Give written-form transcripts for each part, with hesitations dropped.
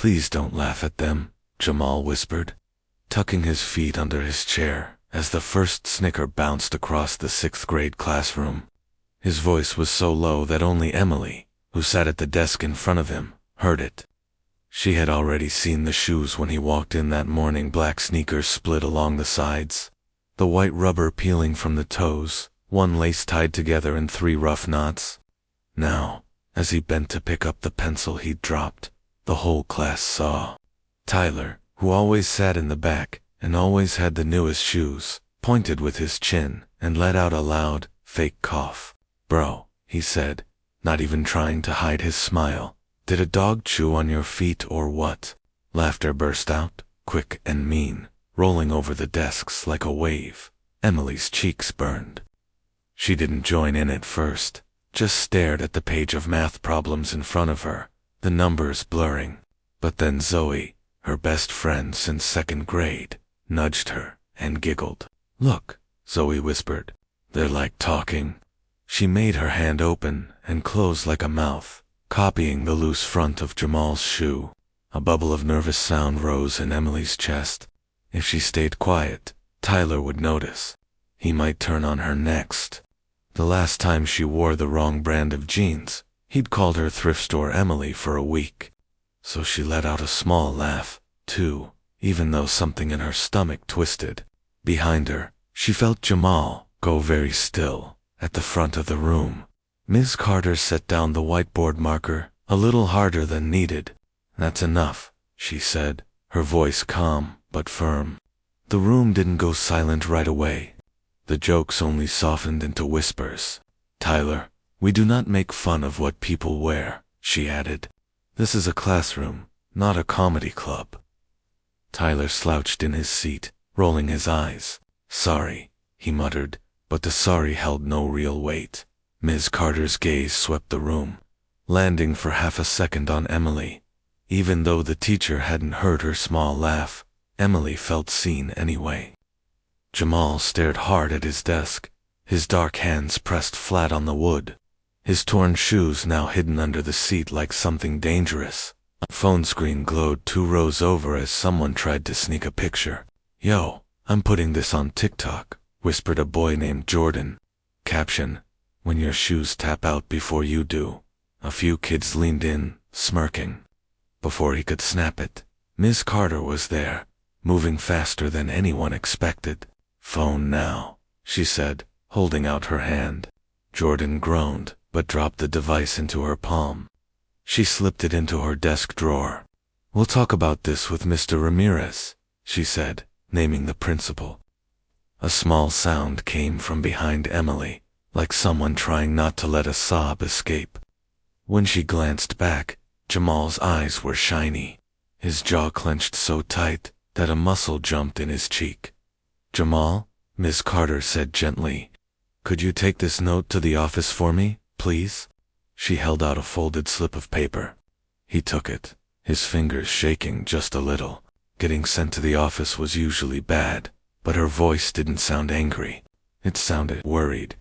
Please don't laugh at them, Jamal whispered, tucking his feet under his chair as the first snicker bounced across the 6th grade classroom. His voice was so low that only Emily, who sat at the desk in front of him, heard it. She had already seen the shoes when he walked in that morning, black sneakers split along the sides, the white rubber peeling from the toes, one lace tied together in 3 rough knots. Now, as he bent to pick up the pencil he'd dropped, the whole class saw. Tyler, who always sat in the back and always had the newest shoes, pointed with his chin and let out a loud, fake cough. "Bro," he said, not even trying to hide his smile, "did a dog chew on your feet or what?" Laughter burst out, quick and mean, rolling over the desks like a wave. Emily's cheeks burned. She didn't join in at first, just stared at the page of math problems in front of her, the numbers blurring. But then Zoe, her best friend since 2nd grade, nudged her and giggled. "Look," Zoe whispered. "They're like talking." She made her hand open and close like a mouth, copying the loose front of Jamal's shoe. A bubble of nervous sound rose in Emily's chest. If she stayed quiet, Tyler would notice. He might turn on her next. The last time she wore the wrong brand of jeans, he'd called her thrift store Emily for a week. So she let out a small laugh, too, even though something in her stomach twisted. Behind her, she felt Jamal go very still at the front of the room. Ms. Carter set down the whiteboard marker a little harder than needed. "That's enough," she said, her voice calm but firm. The room didn't go silent right away. The jokes only softened into whispers. "Tyler, we do not make fun of what people wear," she added. "This is a classroom, not a comedy club." Tyler slouched in his seat, rolling his eyes. "Sorry," he muttered, but the sorry held no real weight. Ms. Carter's gaze swept the room, landing for half a second on Emily. Even though the teacher hadn't heard her small laugh, Emily felt seen anyway. Jamal stared hard at his desk, his dark hands pressed flat on the wood, his torn shoes now hidden under the seat like something dangerous. A phone screen glowed 2 rows over as someone tried to sneak a picture. "Yo, I'm putting this on TikTok," whispered a boy named Jordan. Caption: "When your shoes tap out before you do." A few kids leaned in, smirking. Before he could snap it, Ms. Carter was there, moving faster than anyone expected. "Phone now," she said, holding out her hand. Jordan groaned, but dropped the device into her palm. She slipped it into her desk drawer. "We'll talk about this with Mr. Ramirez," she said, naming the principal. A small sound came from behind Emily, like someone trying not to let a sob escape. When she glanced back, Jamal's eyes were shiny, his jaw clenched so tight that a muscle jumped in his cheek. "Jamal," Ms. Carter said gently, "could you take this note to the office for me, please?" She held out a folded slip of paper. He took it, his fingers shaking just a little. Getting sent to the office was usually bad, but her voice didn't sound angry. It sounded worried.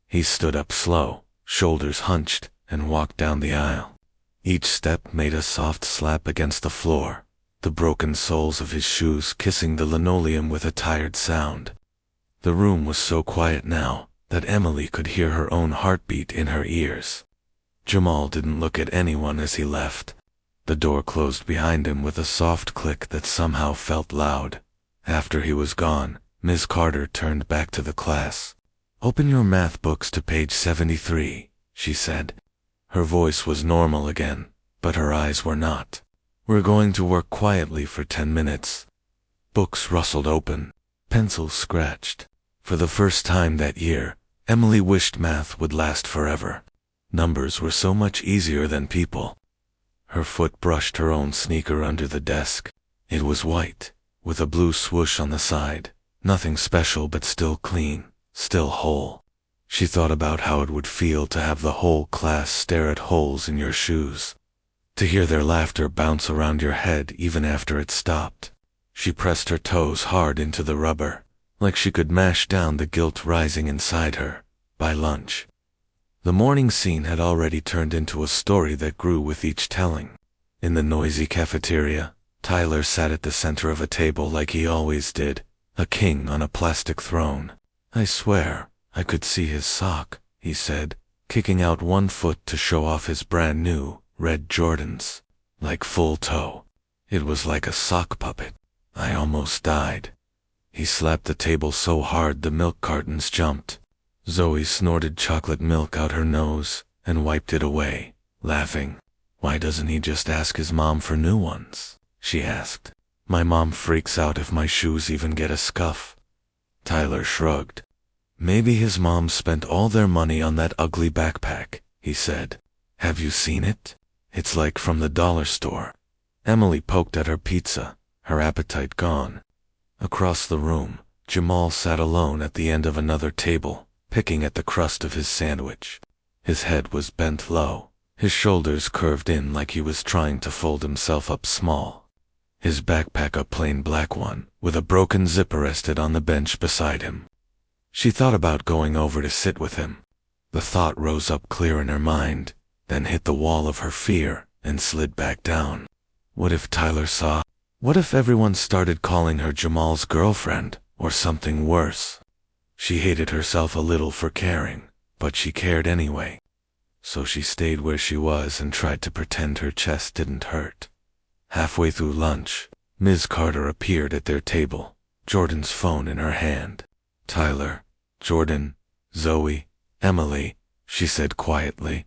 He stood up slow, shoulders hunched, and walked down the aisle. Each step made a soft slap against the floor, the broken soles of his shoes kissing the linoleum with a tired sound. The room was so quiet now that Emily could hear her own heartbeat in her ears. Jamal didn't look at anyone as he left. The door closed behind him with a soft click that somehow felt loud. After he was gone, Ms. Carter turned back to the class. "Open your math books to page 73, she said. Her voice was normal again, but her eyes were not. "We're going to work quietly for 10 minutes. Books rustled open, pencils scratched. For the first time that year, Emily wished math would last forever. Numbers were so much easier than people. Her foot brushed her own sneaker under the desk. It was white, with a blue swoosh on the side. Nothing special, but still clean, still whole. She thought about how it would feel to have the whole class stare at holes in your shoes, to hear their laughter bounce around your head even after it stopped. She pressed her toes hard into the rubber, like she could mash down the guilt rising inside her. By lunch, the morning scene had already turned into a story that grew with each telling. In the noisy cafeteria, Tyler sat at the center of a table like he always did, a king on a plastic throne. I swear, I could see his sock, he said, kicking out one foot to show off his brand new, red Jordans. Like full toe. It was like a sock puppet. I almost died. He slapped the table so hard the milk cartons jumped. Zoe snorted chocolate milk out her nose and wiped it away, laughing. Why doesn't he just ask his mom for new ones? She asked. My mom freaks out if my shoes even get a scuff. Tyler shrugged. Maybe his mom spent all their money on that ugly backpack, he said. Have you seen it? It's like from the dollar store. Emily poked at her pizza, her appetite gone. Across the room, Jamal sat alone at the end of another table, picking at the crust of his sandwich. His head was bent low, his shoulders curved in like he was trying to fold himself up small. His backpack, a plain black one, with a broken zipper, rested on the bench beside him. She thought about going over to sit with him. The thought rose up clear in her mind, then hit the wall of her fear and slid back down. What if Tyler saw? What if everyone started calling her Jamal's girlfriend, or something worse? She hated herself a little for caring, but she cared anyway. So she stayed where she was and tried to pretend her chest didn't hurt. Halfway through lunch, Ms. Carter appeared at their table, Jordan's phone in her hand. Tyler, Jordan, Zoe, Emily, she said quietly.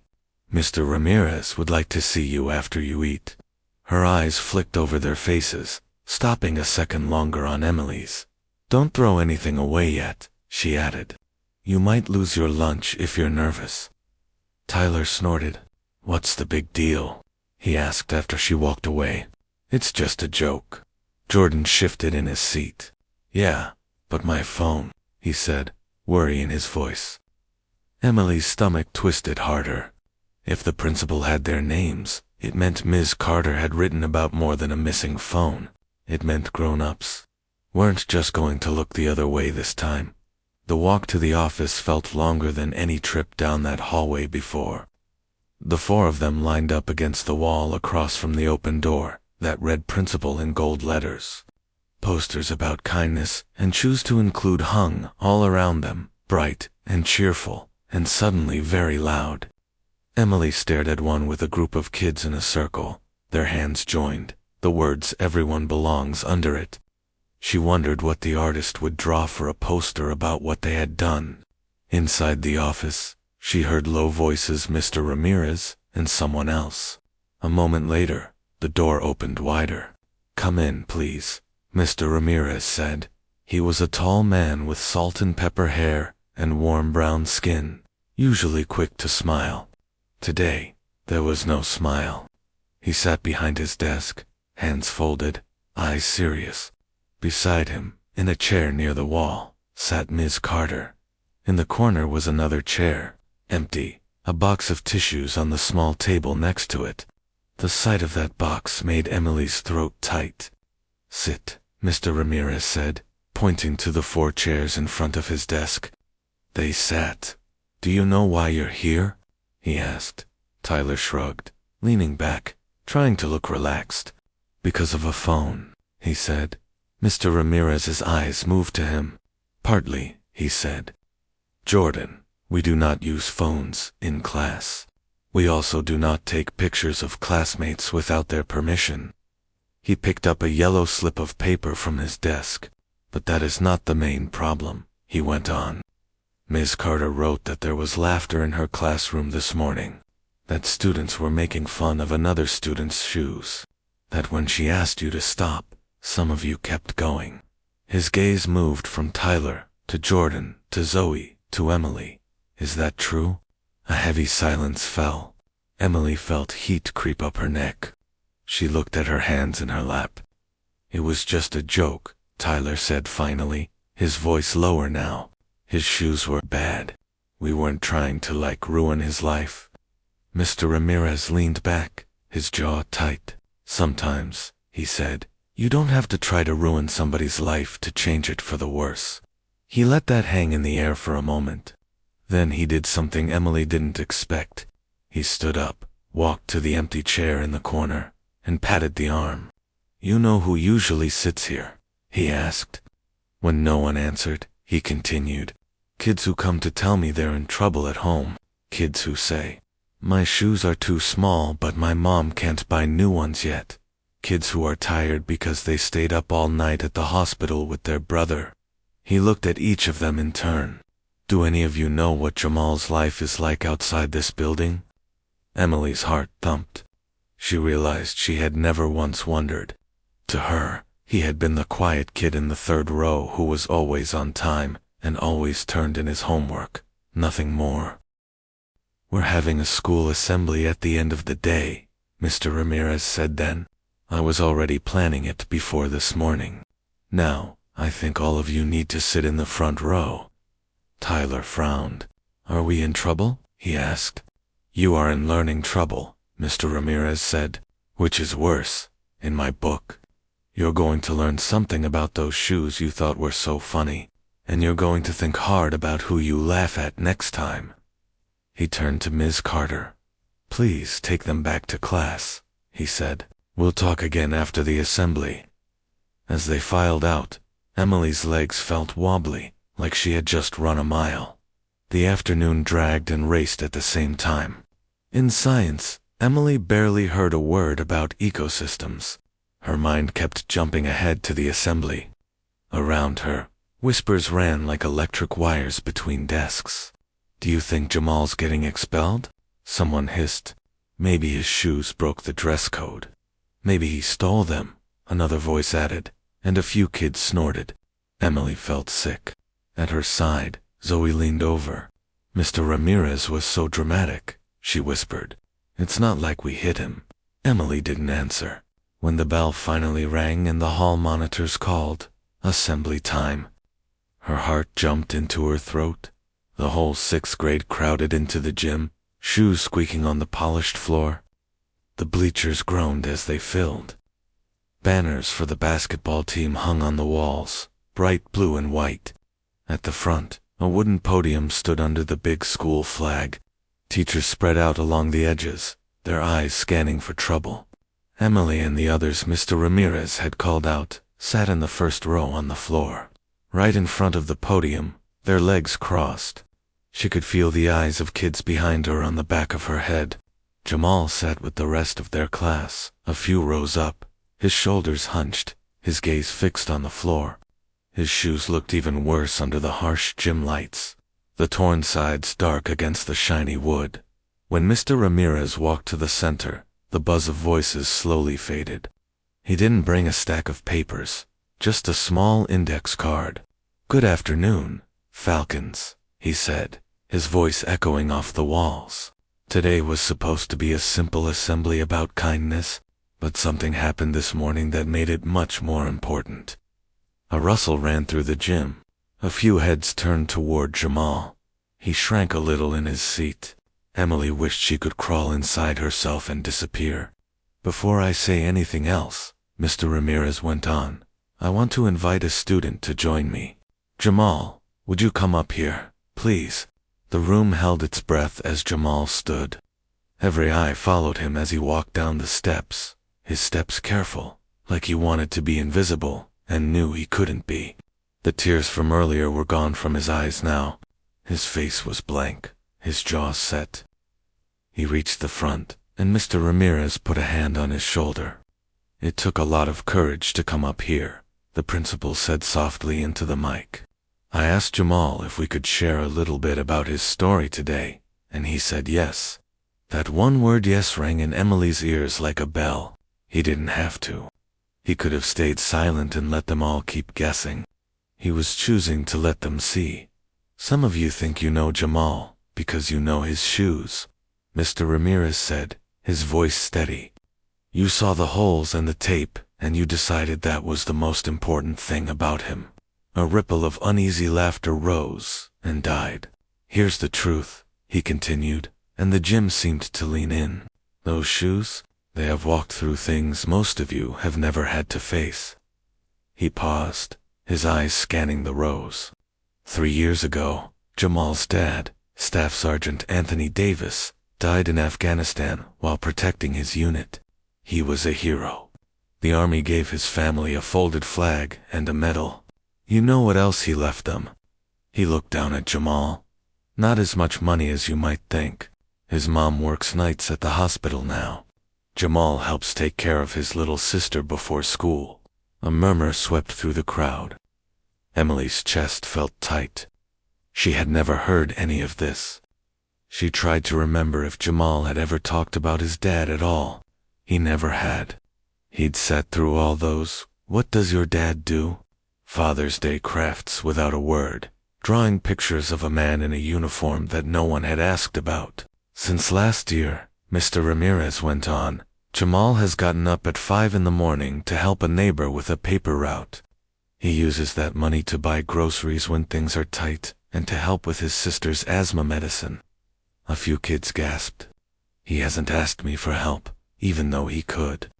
Mr. Ramirez would like to see you after you eat. Her eyes flicked over their faces, stopping a second longer on Emily's. Don't throw anything away yet, she added. You might lose your lunch if you're nervous. Tyler snorted. What's the big deal? He asked after she walked away. It's just a joke. Jordan shifted in his seat. Yeah, but my phone, he said, worry in his voice. Emily's stomach twisted harder. If the principal had their names, it meant Ms. Carter had written about more than a missing phone. It meant grown-ups weren't just going to look the other way this time. The walk to the office felt longer than any trip down that hallway before. The four of them lined up against the wall across from the open door that read principal in gold letters. Posters about kindness and choose to include hung all around them, bright and cheerful, and suddenly very loud. Emily stared at one with a group of kids in a circle, their hands joined, the words "everyone belongs" under it. She wondered what the artist would draw for a poster about what they had done. Inside the office, she heard low voices, Mr. Ramirez and someone else. A moment later, the door opened wider. Come in, please, Mr. Ramirez said. He was a tall man with salt and pepper hair and warm brown skin, usually quick to smile. Today, there was no smile. He sat behind his desk, hands folded, eyes serious. Beside him, in a chair near the wall, sat Ms. Carter. In the corner was another chair, empty, a box of tissues on the small table next to it. The sight of that box made Emily's throat tight. Sit, Mr. Ramirez said, pointing to the four chairs in front of his desk. They sat. Do you know why you're here? He asked. Tyler shrugged, leaning back, trying to look relaxed. Because of a phone, he said. Mr. Ramirez's eyes moved to him. Partly, he said. Jordan, we do not use phones in class. We also do not take pictures of classmates without their permission. He picked up a yellow slip of paper from his desk. But that is not the main problem, he went on. Ms. Carter wrote that there was laughter in her classroom this morning, that students were making fun of another student's shoes, that when she asked you to stop, some of you kept going. His gaze moved from Tyler, to Jordan, to Zoe, to Emily. Is that true? A heavy silence fell. Emily felt heat creep up her neck. She looked at her hands in her lap. It was just a joke, Tyler said finally, his voice lower now. His shoes were bad. We weren't trying to ruin his life. Mr. Ramirez leaned back, his jaw tight. Sometimes, he said, you don't have to try to ruin somebody's life to change it for the worse. He let that hang in the air for a moment. Then he did something Emily didn't expect. He stood up, walked to the empty chair in the corner, and patted the arm. "You know who usually sits here?" he asked. When no one answered, he continued, "Kids who come to tell me they're in trouble at home. Kids who say, 'My shoes are too small but my mom can't buy new ones yet.' Kids who are tired because they stayed up all night at the hospital with their brother." He looked at each of them in turn. "Do any of you know what Jamal's life is like outside this building?" Emily's heart thumped. She realized she had never once wondered. To her, he had been the quiet kid in the third row who was always on time and always turned in his homework, nothing more. "We're having a school assembly at the end of the day," Mr. Ramirez said then. "I was already planning it before this morning. Now, I think all of you need to sit in the front row." Tyler frowned. "Are we in trouble?" he asked. "You are in learning trouble," Mr. Ramirez said, "which is worse, in my book. You're going to learn something about those shoes you thought were so funny, and you're going to think hard about who you laugh at next time." He turned to Ms. Carter. "Please take them back to class," he said. "We'll talk again after the assembly." As they filed out, Emily's legs felt wobbly, like she had just run a mile. The afternoon dragged and raced at the same time. In science, Emily barely heard a word about ecosystems. Her mind kept jumping ahead to the assembly. Around her, whispers ran like electric wires between desks. "Do you think Jamal's getting expelled?" someone hissed. "Maybe his shoes broke the dress code." "Maybe he stole them," another voice added, and a few kids snorted. Emily felt sick. At her side, Zoe leaned over. "Mr. Ramirez was so dramatic," she whispered. "It's not like we hit him." Emily didn't answer. When the bell finally rang and the hall monitors called, "Assembly time," her heart jumped into her throat. The whole sixth grade crowded into the gym, shoes squeaking on the polished floor. The bleachers groaned as they filled. Banners for the basketball team hung on the walls, bright blue and white. At the front, a wooden podium stood under the big school flag. Teachers spread out along the edges, their eyes scanning for trouble. Emily and the others Mr. Ramirez had called out sat in the first row on the floor. Right in front of the podium, their legs crossed. She could feel the eyes of kids behind her on the back of her head. Jamal sat with the rest of their class, a few rows up, his shoulders hunched, his gaze fixed on the floor. His shoes looked even worse under the harsh gym lights, the torn sides dark against the shiny wood. When Mr. Ramirez walked to the center, the buzz of voices slowly faded. He didn't bring a stack of papers, just a small index card. "Good afternoon, Falcons," he said, his voice echoing off the walls. Today was supposed to be a simple assembly about kindness, but something happened this morning that made it much more important. A rustle ran through the gym. A few heads turned toward Jamal. He shrank a little in his seat. Emily wished she could crawl inside herself and disappear. "Before I say anything else," Mr. Ramirez went on, "I want to invite a student to join me. Jamal, would you come up here, please?" The room held its breath as Jamal stood. Every eye followed him as he walked down the steps, his steps careful, like he wanted to be invisible and knew he couldn't be. The tears from earlier were gone from his eyes now. His face was blank, his jaw set. He reached the front, and Mr. Ramirez put a hand on his shoulder. "It took a lot of courage to come up here," the principal said softly into the mic. "I asked Jamal if we could share a little bit about his story today, and he said yes." That one word yes rang in Emily's ears like a bell. He didn't have to. He could have stayed silent and let them all keep guessing. He was choosing to let them see. "Some of you think you know Jamal because you know his shoes," Mr. Ramirez said, his voice steady. "You saw the holes and the tape, and you decided that was the most important thing about him." A ripple of uneasy laughter rose and died. "Here's the truth," he continued, and the gym seemed to lean in. "Those shoes, they have walked through things most of you have never had to face." He paused, his eyes scanning the rows. 3 years ago, Jamal's dad, Staff Sergeant Anthony Davis, died in Afghanistan while protecting his unit. He was a hero. The army gave his family a folded flag and a medal. You know what else he left them? He looked down at Jamal. Not as much money as you might think. His mom works nights at the hospital now. Jamal helps take care of his little sister before school. A murmur swept through the crowd. Emily's chest felt tight. She had never heard any of this. She tried to remember if Jamal had ever talked about his dad at all. He never had. He'd sat through all those, "What does your dad do?" Father's Day crafts without a word, drawing pictures of a man in a uniform that no one had asked about. Since last year, Mr. Ramirez went on, Jamal has gotten up at 5 in the morning to help a neighbor with a paper route. He uses that money to buy groceries when things are tight and to help with his sister's asthma medicine. A few kids gasped. He hasn't asked me for help, even though he could.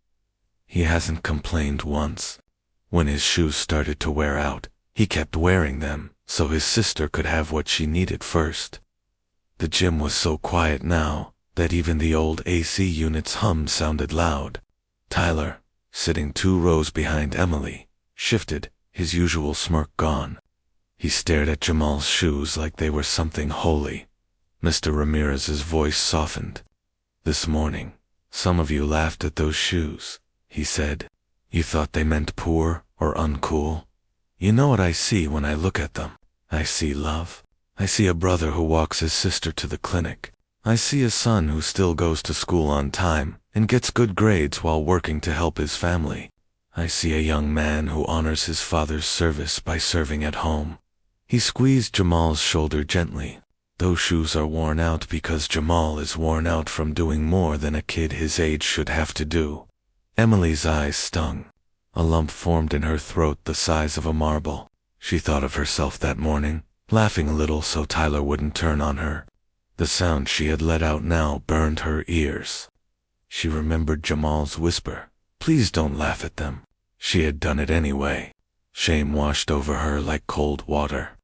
He hasn't complained once. When his shoes started to wear out, he kept wearing them so his sister could have what she needed first. The gym was so quiet now that even the old AC unit's hum sounded loud. Tyler, sitting 2 rows behind Emily, shifted, his usual smirk gone. He stared at Jamal's shoes like they were something holy. Mr. Ramirez's voice softened. "This morning, some of you laughed at those shoes," he said. "You thought they meant poor or uncool. You know what I see when I look at them? I see love. I see a brother who walks his sister to the clinic. I see a son who still goes to school on time and gets good grades while working to help his family. I see a young man who honors his father's service by serving at home." He squeezed Jamal's shoulder gently. "Those shoes are worn out because Jamal is worn out from doing more than a kid his age should have to do." Emily's eyes stung. A lump formed in her throat the size of a marble. She thought of herself that morning, laughing a little so Tyler wouldn't turn on her. The sound she had let out now burned her ears. She remembered Jamal's whisper, "Please don't laugh at them." She had done it anyway. Shame washed over her like cold water.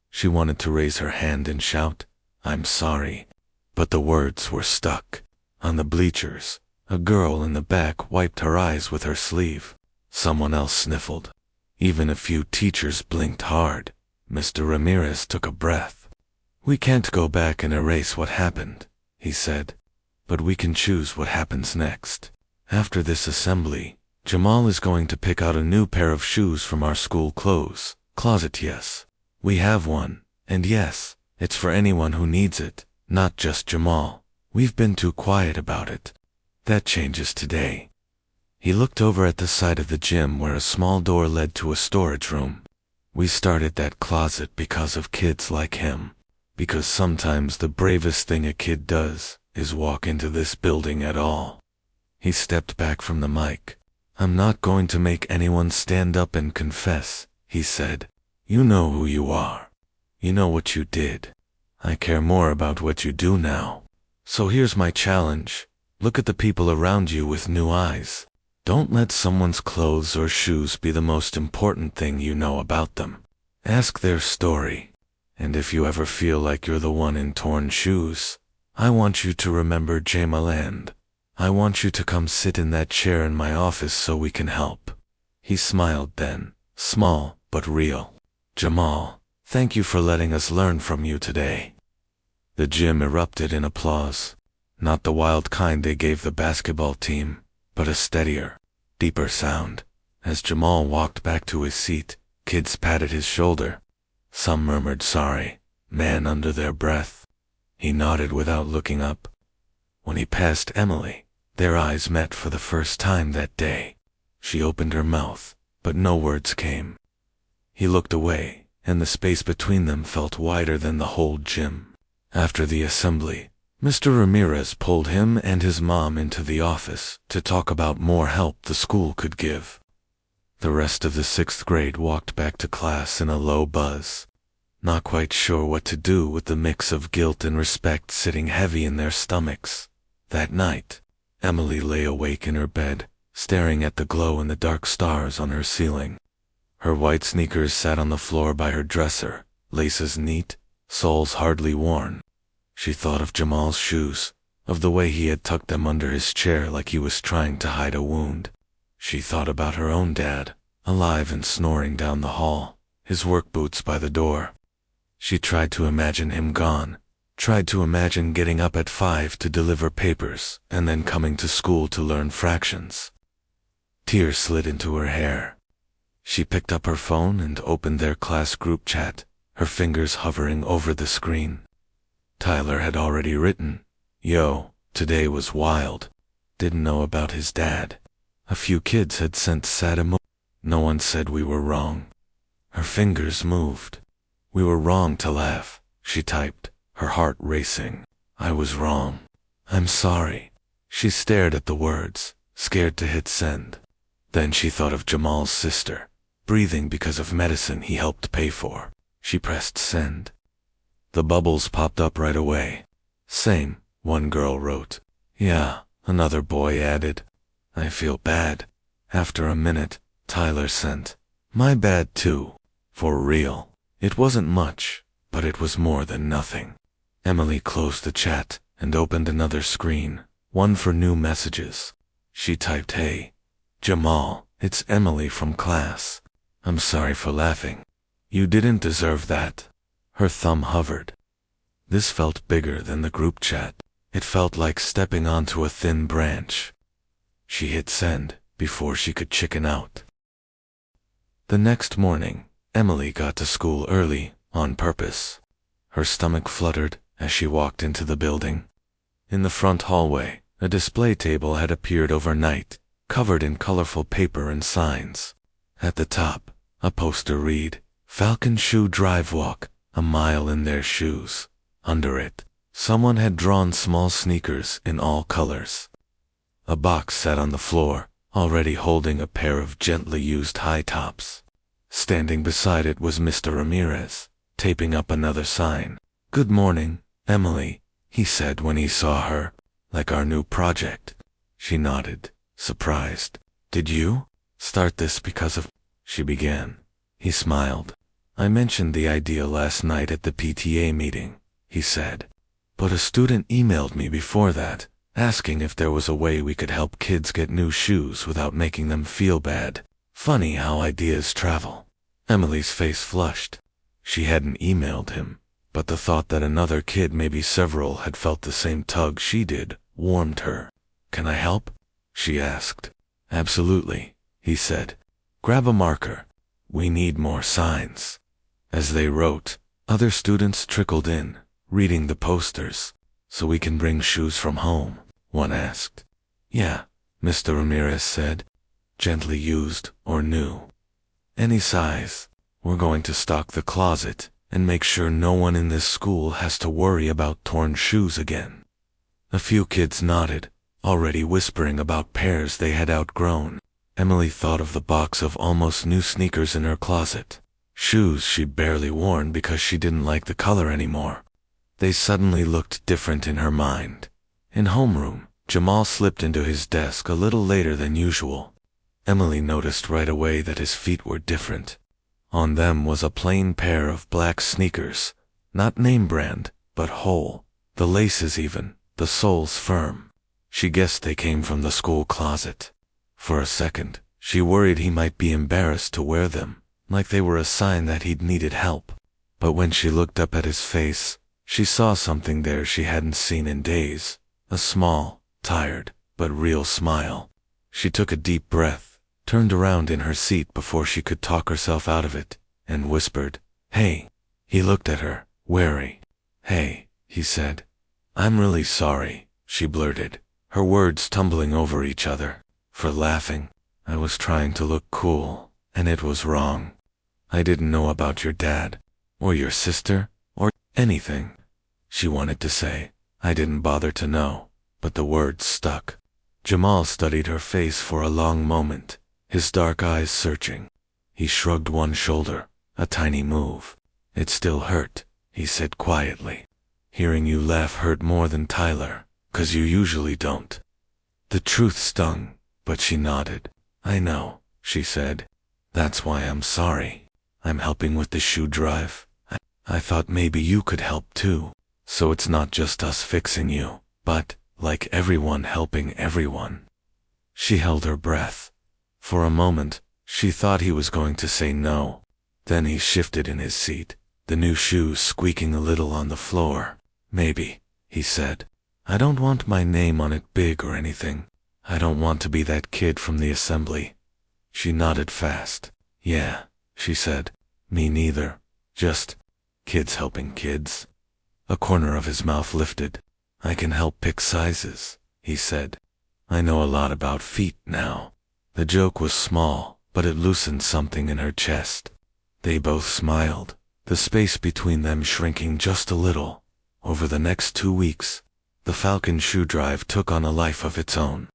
She wanted to raise her hand and shout, "I'm sorry," but the words were stuck. On the bleachers, a girl in the back wiped her eyes with her sleeve. Someone else sniffled. Even a few teachers blinked hard. Mr. Ramirez took a breath. "We can't go back and erase what happened," he said, "but we can choose what happens next. After this assembly, Jamal is going to pick out a new pair of shoes from our school clothes closet. Yes, we have one, and yes, it's for anyone who needs it, not just Jamal. We've been too quiet about it. That changes today." He looked over at the side of the gym where a small door led to a storage room. "We started that closet because of kids like him. Because sometimes the bravest thing a kid does is walk into this building at all." He stepped back from the mic. "I'm not going to make anyone stand up and confess," he said. "You know who you are. You know what you did. I care more about what you do now. So here's my challenge. Look at the people around you with new eyes. Don't let someone's clothes or shoes be the most important thing you know about them. Ask their story. And if you ever feel like you're the one in torn shoes, I want you to remember Jamal and I want you to come sit in that chair in my office so we can help." He smiled then, small but real. "Jamal, thank you for letting us learn from you today." The gym erupted in applause. Not the wild kind they gave the basketball team, but a steadier, deeper sound. As Jamal walked back to his seat, kids patted his shoulder. Some murmured sorry, man under their breath. He nodded without looking up. When he passed Emily, their eyes met for the first time that day. She opened her mouth, but no words came. He looked away, and the space between them felt wider than the whole gym. After the assembly, Mr. Ramirez pulled him and his mom into the office to talk about more help the school could give. The rest of the 6th grade walked back to class in a low buzz, not quite sure what to do with the mix of guilt and respect sitting heavy in their stomachs. That night, Emily lay awake in her bed, staring at the glow-in-the-dark stars on her ceiling. Her white sneakers sat on the floor by her dresser, laces neat, soles hardly worn. She thought of Jamal's shoes, of the way he had tucked them under his chair like he was trying to hide a wound. She thought about her own dad, alive and snoring down the hall, his work boots by the door. She tried to imagine him gone, tried to imagine getting up at 5 to deliver papers and then coming to school to learn fractions. Tears slid into her hair. She picked up her phone and opened their class group chat, her fingers hovering over the screen. Tyler had already written, "Yo, today was wild." Didn't know about his dad. A few kids had sent sad emojis. No one said we were wrong. Her fingers moved. "We were wrong to laugh," she typed, her heart racing. "I was wrong. I'm sorry." She stared at the words, scared to hit send. Then she thought of Jamal's sister, breathing because of medicine he helped pay for. She pressed send. The bubbles popped up right away. "Same," one girl wrote. "Yeah," another boy added. "I feel bad." After a minute, Tyler sent, "My bad too." For real. It wasn't much, but it was more than nothing. Emily closed the chat and opened another screen, one for new messages. She typed, "Hey, Jamal, it's Emily from class. I'm sorry for laughing. You didn't deserve that." Her thumb hovered. This felt bigger than the group chat. It felt like stepping onto a thin branch. She hit send before she could chicken out. The next morning, Emily got to school early, on purpose. Her stomach fluttered as she walked into the building. In the front hallway, a display table had appeared overnight, covered in colorful paper and signs. At the top, a poster read, "Falcon Shoe Drive Walk, a mile in their shoes." Under it, someone had drawn small sneakers in all colors. A box sat on the floor, already holding a pair of gently used high tops. Standing beside it was Mr. Ramirez, taping up another sign. "Good morning, Emily," he said when he saw her. "Like our new project?" She nodded, surprised. "Did you start this because of—" she began. He smiled. "I mentioned the idea last night at the PTA meeting," he said. "But a student emailed me before that, asking if there was a way we could help kids get new shoes without making them feel bad. Funny how ideas travel." Emily's face flushed. She hadn't emailed him, but the thought that another kid, maybe several, had felt the same tug she did, warmed her. "Can I help?" she asked. "Absolutely," he said. "Grab a marker. We need more signs." As they wrote, other students trickled in, reading the posters. "So we can bring shoes from home?" one asked. "Yeah," Mr. Ramirez said. "Gently used or new. Any size. We're going to stock the closet and make sure no one in this school has to worry about torn shoes again." A few kids nodded, already whispering about pairs they had outgrown. Emily thought of the box of almost new sneakers in her closet, shoes she'd barely worn because she didn't like the color anymore. They suddenly looked different in her mind. In homeroom, Jamal slipped into his desk a little later than usual. Emily noticed right away that his feet were different. On them was a plain pair of black sneakers, not name brand, but whole. The laces even, the soles firm. She guessed they came from the school closet. For a second, she worried he might be embarrassed to wear them, like they were a sign that he'd needed help. But when she looked up at his face, she saw something there she hadn't seen in days. A small, tired, but real smile. She took a deep breath, turned around in her seat before she could talk herself out of it, and whispered, "Hey." He looked at her, wary. "Hey," he said. "I'm really sorry," she blurted, her words tumbling over each other. "For laughing. I was trying to look cool, and it was wrong. I didn't know about your dad, or your sister, or anything." She wanted to say, "I didn't bother to know," but the words stuck. Jamal studied her face for a long moment, his dark eyes searching. He shrugged one shoulder, a tiny move. "It still hurt," he said quietly. "Hearing you laugh hurt more than Tyler, 'cause you usually don't." The truth stung, but she nodded. "I know," she said. "That's why I'm sorry. I'm helping with the shoe drive. I thought maybe you could help too. So it's not just us fixing you, but, like everyone helping everyone. She held her breath. For a moment, she thought he was going to say no. Then he shifted in his seat, the new shoes squeaking a little on the floor. Maybe, he said. I don't want my name on it big or anything. I don't want to be that kid from the assembly. She nodded fast. Yeah, she said. Me neither. Just kids helping kids. A corner of his mouth lifted. I can help pick sizes, he said. I know a lot about feet now. The joke was small, but it loosened something in her chest. They both smiled, the space between them shrinking just a little. Over the next 2 weeks, the Falcon shoe drive took on a life of its own.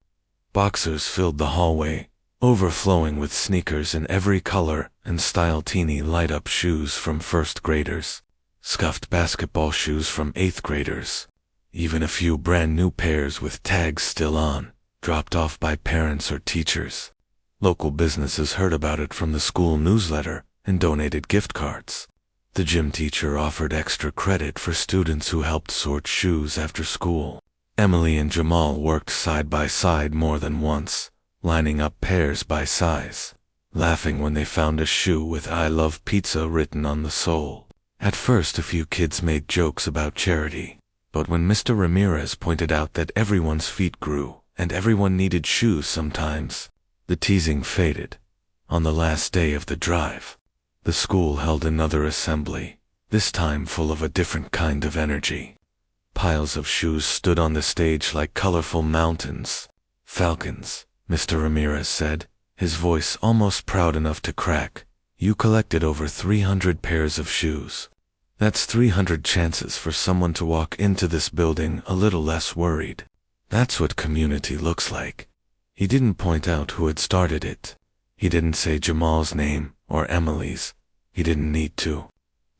Boxers filled the hallway, overflowing with sneakers in every color and style, teeny light-up shoes from first graders, scuffed basketball shoes from 8th graders, even a few brand new pairs with tags still on, dropped off by parents or teachers. Local businesses heard about it from the school newsletter and donated gift cards. The gym teacher offered extra credit for students who helped sort shoes after school. Emily and Jamal worked side by side more than once, lining up pairs by size, laughing when they found a shoe with I love pizza written on the sole. At first a few kids made jokes about charity, but when Mr. Ramirez pointed out that everyone's feet grew and everyone needed shoes sometimes, the teasing faded. On the last day of the drive, the school held another assembly, this time full of a different kind of energy. Piles of shoes stood on the stage like colorful mountains. Falcons, Mr. Ramirez said, his voice almost proud enough to crack. You collected over 300 pairs of shoes. That's 300 chances for someone to walk into this building a little less worried. That's what community looks like. He didn't point out who had started it. He didn't say Jamal's name or Emily's. He didn't need to.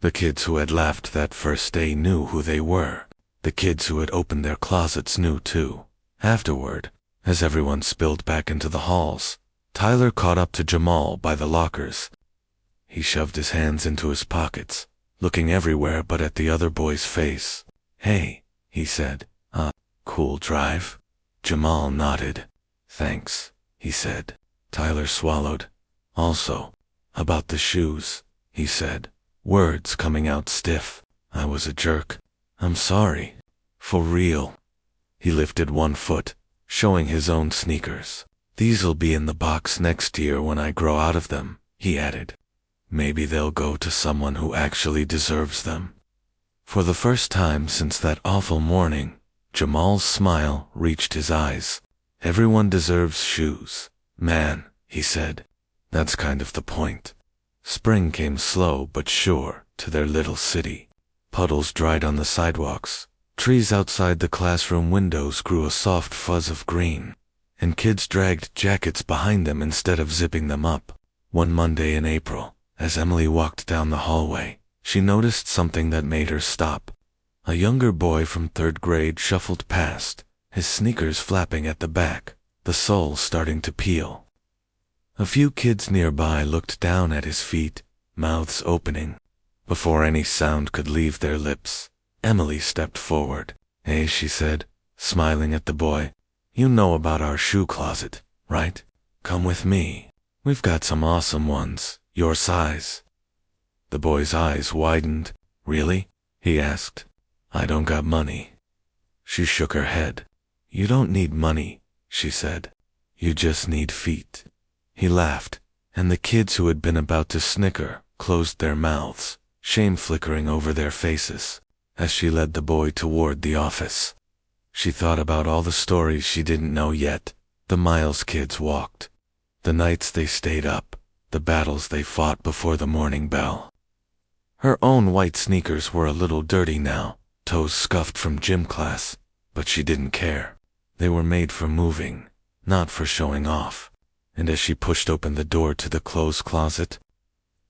The kids who had laughed that first day knew who they were. The kids who had opened their closets knew too. Afterward, as everyone spilled back into the halls, Tyler caught up to Jamal by the lockers. He shoved his hands into his pockets, looking everywhere but at the other boy's face. Hey, he said. Cool drive? Jamal nodded. Thanks, he said. Tyler swallowed. Also, about the shoes, he said, words coming out stiff. I was a jerk. I'm sorry. For real. He lifted one foot, showing his own sneakers. These'll be in the box next year when I grow out of them, he added. Maybe they'll go to someone who actually deserves them. For the first time since that awful morning, Jamal's smile reached his eyes. Everyone deserves shoes. Man, he said. That's kind of the point. Spring came slow but sure to their little city. Puddles dried on the sidewalks. Trees outside the classroom windows grew a soft fuzz of green, and kids dragged jackets behind them instead of zipping them up. One Monday in April, as Emily walked down the hallway, she noticed something that made her stop. A younger boy from 3rd grade shuffled past, his sneakers flapping at the back, the sole starting to peel. A few kids nearby looked down at his feet, mouths opening. Before any sound could leave their lips, Emily stepped forward. Hey, she said, smiling at the boy. You know about our shoe closet, right? Come with me. We've got some awesome ones, your size. The boy's eyes widened. Really? He asked. I don't got money. She shook her head. You don't need money, she said. You just need feet. He laughed, and the kids who had been about to snicker closed their mouths, shame flickering over their faces, as she led the boy toward the office. She thought about all the stories she didn't know yet, the miles kids walked, the nights they stayed up, the battles they fought before the morning bell. Her own white sneakers were a little dirty now, toes scuffed from gym class, but she didn't care. They were made for moving, not for showing off. And as she pushed open the door to the clothes closet,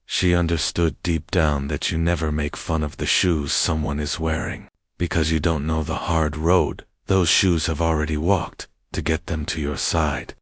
she understood deep down that you never make fun of the shoes someone is wearing, because you don't know the hard road those shoes have already walked to get them to your side.